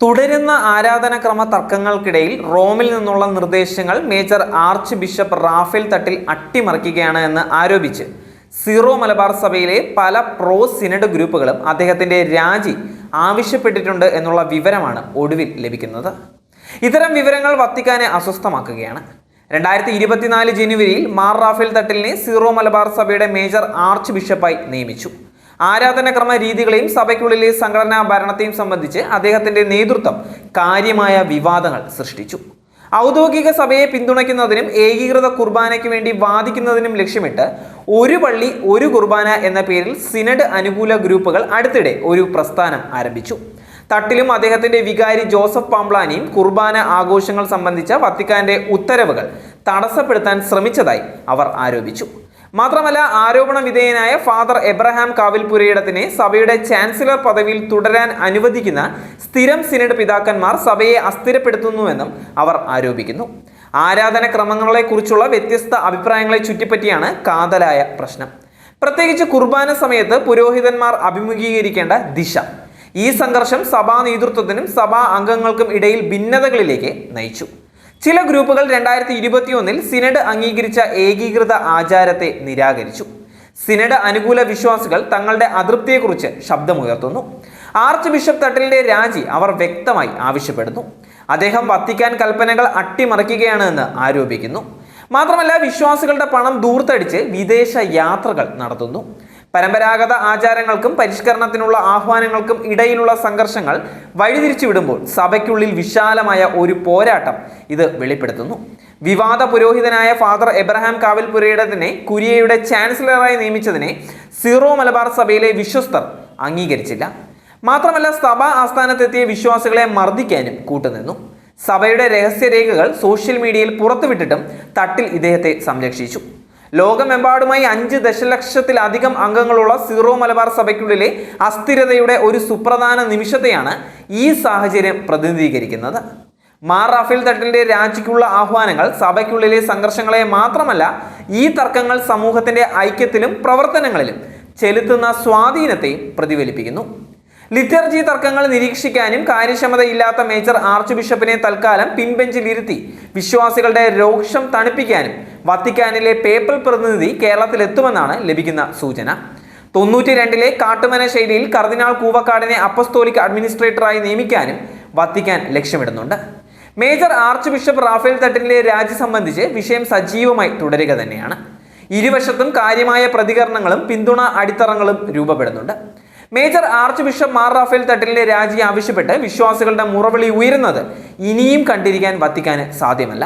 തുടരുന്ന ആരാധനാക്രമ തർക്കങ്ങൾക്കിടയിൽ റോമിൽ നിന്നുള്ള നിർദ്ദേശങ്ങൾ major archbishop Raphael Thattil അട്ടിമറിക്കുകയാണ് എന്ന് ആരോപിച്ച് സീറോ മലബാർ സഭയിലെ പല പ്രോ സിനഡ് ഗ്രൂപ്പുകളും അദ്ദേഹത്തിന്റെ രാജി ആവശ്യപ്പെട്ടിട്ടുണ്ട് എന്നുള്ള വിവരമാണ് ഒടുവിൽ ലഭിക്കുന്നത്. ഇത്തരം വിവരങ്ങൾ വത്തിക്കാനെ അസ്വസ്ഥമാക്കുകയാണ്. 2024 ജനുവരിയിൽ മാർ റാഫേൽ തട്ടിലിനെ സീറോ മലബാർ സഭയുടെ മേജർ ആർച്ച് ബിഷപ്പായി നിയമിച്ചു. ആരാധനാക്രമ രീതികളെയും സഭയ്ക്കുള്ളിലെ സംഘടനാ ഭരണത്തെയും സംബന്ധിച്ച് അദ്ദേഹത്തിന്റെ നേതൃത്വം കാര്യമായ വിവാദങ്ങൾ സൃഷ്ടിച്ചു. ഔദ്യോഗിക സഭയെ പിന്തുണയ്ക്കുന്നതിനും ഏകീകൃത കുർബാനയ്ക്ക് വേണ്ടി വാദിക്കുന്നതിനും ലക്ഷ്യമിട്ട് ഒരു പള്ളി ഒരു കുർബാന എന്ന പേരിൽ സിനഡ് അനുകൂല ഗ്രൂപ്പുകൾ അടുത്തിടെ ഒരു പ്രസ്ഥാനം ആരംഭിച്ചു. തട്ടിലും അദ്ദേഹത്തിന്റെ വികാരി ജോസഫ് പാംപ്ലാനിയും കുർബാന ആഘോഷങ്ങൾ സംബന്ധിച്ച വത്തിക്കാന്റെ ഉത്തരവുകൾ തടസ്സപ്പെടുത്താൻ ശ്രമിച്ചതായി അവർ ആരോപിച്ചു. മാത്രമല്ല, ആരോപണ വിധേയനായ ഫാദർ എബ്രഹാം കാവിൽപുരയിടത്തിനെ സഭയുടെ ചാൻസലർ പദവിയിൽ തുടരാൻ അനുവദിക്കുന്ന സ്ഥിരം സിനഡ് പിതാക്കന്മാർ സഭയെ അസ്ഥിരപ്പെടുത്തുന്നുവെന്നും അവർ ആരോപിക്കുന്നു. ആരാധനക്രമങ്ങളെക്കുറിച്ചുള്ള വ്യത്യസ്ത അഭിപ്രായങ്ങളെ ചുറ്റിപ്പറ്റിയാണ് കാതലായ പ്രശ്നം. പ്രത്യേകിച്ച് കുർബാന സമയത്ത് പുരോഹിതന്മാർ അഭിമുഖീകരിക്കേണ്ട ദിശ. ഈ സംഘർഷം സഭാ നേതൃത്വത്തിനും സഭാ അംഗങ്ങൾക്കും ഇടയിൽ ഭിന്നതകളിലേക്ക് നയിച്ചു. ചില ഗ്രൂപ്പുകൾ 2021 സിനഡ് അംഗീകരിച്ച ഏകീകൃത ആചാരത്തെ നിരാകരിച്ചു. സിനഡ് അനുകൂല വിശ്വാസികൾ തങ്ങളുടെ അതൃപ്തിയെക്കുറിച്ച് ശബ്ദമുയർത്തുന്നു. ആർച്ച് ബിഷപ്പ് തട്ടിലിന്റെ രാജി അവർ വ്യക്തമായി ആവശ്യപ്പെടുന്നു. അദ്ദേഹം വത്തിക്കാൻ കൽപ്പനകൾ അട്ടിമറിക്കുകയാണ് എന്ന് ആരോപിക്കുന്നു. മാത്രമല്ല, വിശ്വാസികളുടെ പണം ദൂർത്തടിച്ച് വിദേശ യാത്രകൾ നടത്തുന്നു. പരമ്പരാഗത ആചാരങ്ങൾക്കും പരിഷ്കരണത്തിനുള്ള ആഹ്വാനങ്ങൾക്കും ഇടയിലുള്ള സംഘർഷങ്ങൾ വഴിതിരിച്ചു വിടുമ്പോൾ സഭയ്ക്കുള്ളിൽ വിശാലമായ ഒരു പോരാട്ടം ഇത് വെളിപ്പെടുത്തുന്നു. വിവാദ പുരോഹിതനായ ഫാദർ എബ്രഹാം കാവിൽപുരയിടത്തിനെ കുരിയയുടെ ചാൻസലറായി നിയമിച്ചതിനെ സീറോ മലബാർ സഭയിലെ വിശ്വസ്തർ അംഗീകരിച്ചില്ല. മാത്രമല്ല, സഭാ ആസ്ഥാനത്തെത്തിയ വിശ്വാസികളെ മർദ്ദിക്കാനും കൂട്ടുനിന്നു. സഭയുടെ രഹസ്യരേഖകൾ സോഷ്യൽ മീഡിയയിൽ പുറത്തുവിട്ടിട്ടും തട്ടിൽ ഇദ്ദേഹത്തെ സംരക്ഷിച്ചു. ലോകമെമ്പാടുമായി 5 ദശലക്ഷത്തിലധികം അംഗങ്ങളുള്ള സീറോ മലബാർ സഭയ്ക്കുള്ളിലെ അസ്ഥിരതയുടെ ഒരു സുപ്രധാന നിമിഷത്തെയാണ് ഈ സാഹചര്യം പ്രതിനിധീകരിക്കുന്നത്. മാർ റാഫേൽ തട്ടിലിന്റെ രാജിക്കുള്ള ആഹ്വാനങ്ങൾ സഭയ്ക്കുള്ളിലെ സംഘർഷങ്ങളെ മാത്രമല്ല, ഈ തർക്കങ്ങൾ സമൂഹത്തിന്റെ ഐക്യത്തിലും പ്രവർത്തനങ്ങളിലും ചെലുത്തുന്ന സ്വാധീനത്തെയും പ്രതിഫലിപ്പിക്കുന്നു. ലിറ്റർജി തർക്കങ്ങൾ നിരീക്ഷിക്കാനും കാര്യക്ഷമതയില്ലാത്ത മേജർ ആർച്ച് ബിഷപ്പിനെ തൽക്കാലം പിൻബെഞ്ചിലിരുത്തി വിശ്വാസികളുടെ രോഷം തണുപ്പിക്കാനും വത്തിക്കാനിലെ പേപ്പൽ പ്രതിനിധി കേരളത്തിലെത്തുമെന്നാണ് ലഭിക്കുന്ന സൂചന. 92 കാട്ടുമന ശൈലിയിൽ കർദിനാൾ കൂവക്കാടിനെ അപ്പസ്തോലിക് അഡ്മിനിസ്ട്രേറ്ററായി നിയമിക്കാനും വത്തിക്കാൻ ലക്ഷ്യമിടുന്നുണ്ട്. മേജർ ആർച്ച് ബിഷപ്പ് റാഫേൽ തട്ടിലിന്റെ രാജി സംബന്ധിച്ച് വിഷയം സജീവമായി തുടരുക തന്നെയാണ്. ഇരുവശത്തും കാര്യമായ പ്രതികരണങ്ങളും പിന്തുണ അടിത്തറകളും രൂപപ്പെടുന്നുണ്ട്. Major archbishop Mar Raphael തട്ടിലിന്റെ രാജി ആവശ്യപ്പെട്ട് വിശ്വാസികളുടെ മുറവിളി ഉയരുന്നത് ഇനിയും കണ്ടിരിക്കാൻ വത്തിക്കാന് സാധ്യമല്ല.